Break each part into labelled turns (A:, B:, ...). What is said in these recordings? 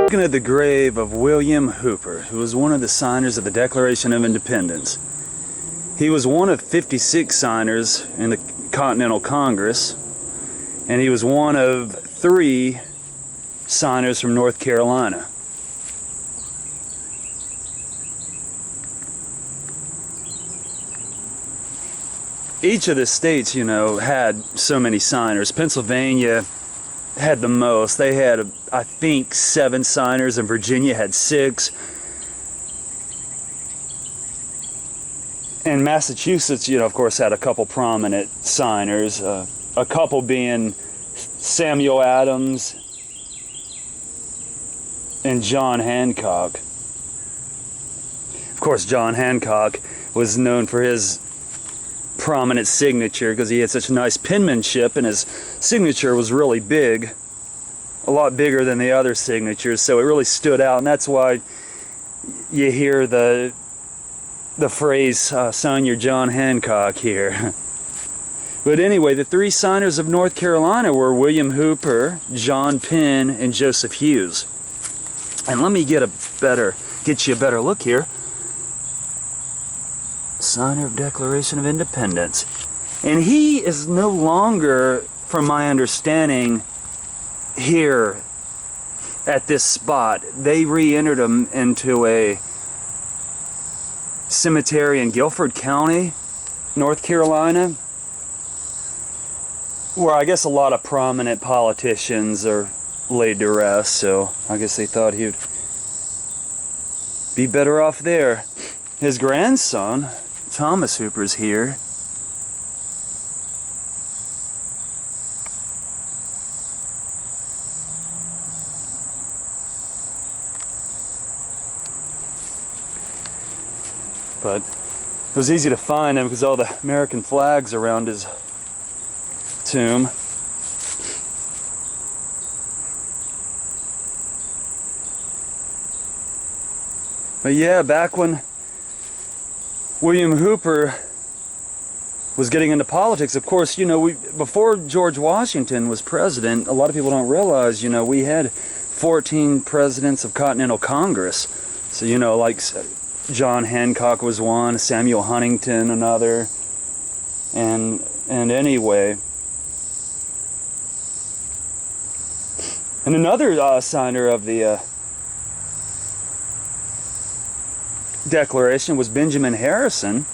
A: Looking at the grave of William Hooper, who was one of the signers of the Declaration of Independence. He was one of 56 signers in the Continental Congress, and he was one of 3 signers from North Carolina. Each of the states, had so many signers. Pennsylvania had the most. They had, I think, 7 signers, and Virginia had 6. And Massachusetts, of course, had a couple prominent signers. A couple being Samuel Adams and John Hancock. Of course, John Hancock was known for his prominent signature because he had such nice penmanship, and his signature was really big, a lot bigger than the other signatures, so it really stood out, and that's why you hear the phrase, sign your John Hancock here. But anyway, the 3 signers of North Carolina were William Hooper, John Penn, and Joseph Hughes. And let me get you a better look here. Signer of Declaration of Independence. And he is no longer, from my understanding, here at this spot. They re-entered him into a cemetery in Guilford County, North Carolina, where I guess a lot of prominent politicians are laid to rest, so I guess they thought he'd be better off there. His grandson, Thomas Hooper's here. But it was easy to find him because all the American flags around his tomb. But yeah, back when William Hooper was getting into politics, of course, before George Washington was president, a lot of people don't realize, we had 14 presidents of Continental Congress. So, like John Hancock was one, Samuel Huntington another, and anyway. And another signer of the Declaration was Benjamin Harrison,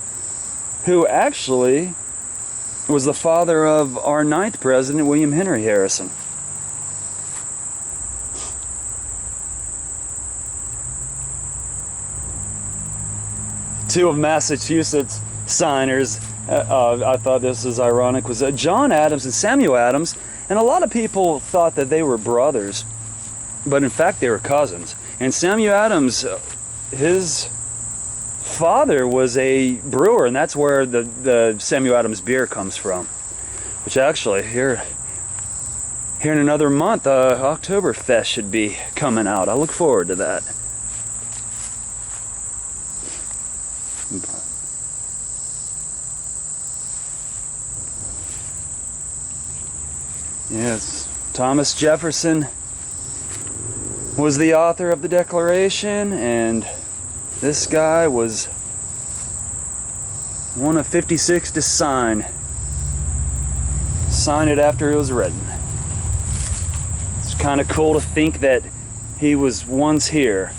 A: who actually was the father of our 9th president, William Henry Harrison. Two of Massachusetts signers, I thought this was ironic, was John Adams and Samuel Adams, and a lot of people thought that they were brothers, but in fact they were cousins. And Samuel Adams, his father was a brewer, and that's where the Samuel Adams beer comes from, which actually here in another month, Oktoberfest should be coming out. I look forward to that. Yes, Thomas Jefferson was the author of the Declaration, and this guy was one of 56 to sign it after it was written. It's kind of cool to think that he was once here.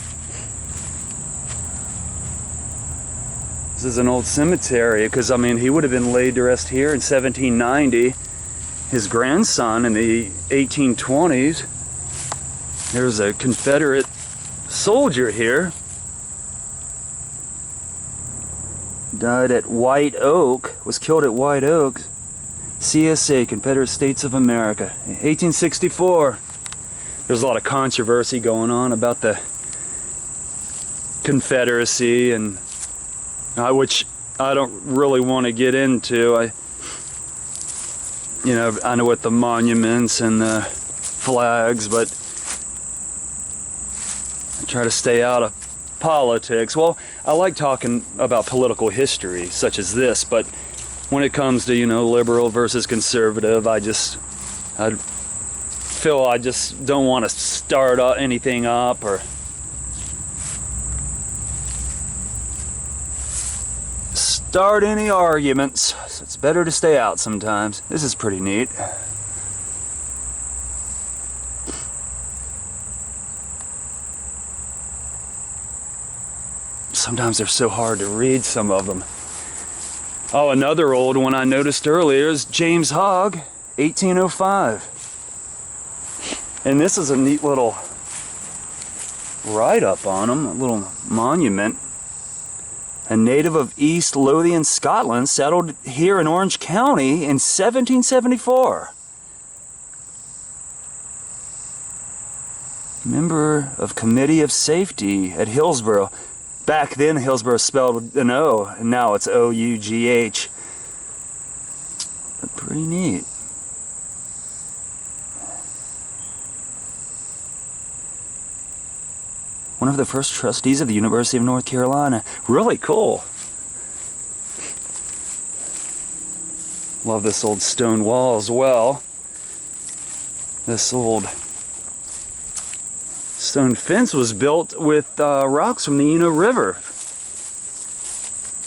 A: This is an old cemetery because, he would have been laid to rest here in 1790. His grandson in the 1820s. There's a Confederate soldier here. Died at White Oak, was killed at White Oak, CSA, Confederate States of America, 1864. There's a lot of controversy going on about the Confederacy, and which I don't really want to get into. I know what the monuments and the flags, but I try to stay out of politics. Well, I like talking about political history such as this, but when it comes to liberal versus conservative, I feel I just don't want to start anything up or start any arguments. So it's better to stay out sometimes. This is pretty neat. Sometimes they're so hard to read, some of them. Oh, another old one I noticed earlier is James Hogg, 1805. And this is a neat little write-up on him, a little monument. A native of East Lothian, Scotland, settled here in Orange County in 1774. Member of Committee of Safety at Hillsborough. Back then, Hillsborough spelled with an O, and now it's O-U-G-H. But pretty neat. One of the first trustees of the University of North Carolina. Really cool. Love this old stone wall as well. This old stone fence was built with rocks from the Eno River.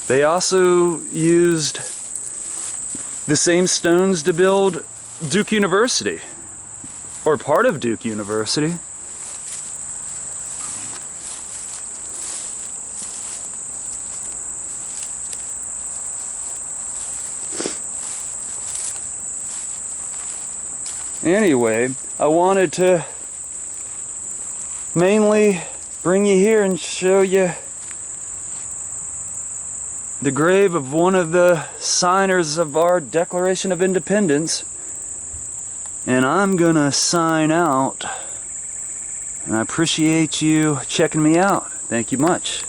A: They also used the same stones to build Duke University, or part of Duke University. Anyway, I wanted to mainly bring you here and show you the grave of one of the signers of our Declaration of Independence. And I'm gonna sign out. And I appreciate you checking me out. Thank you much.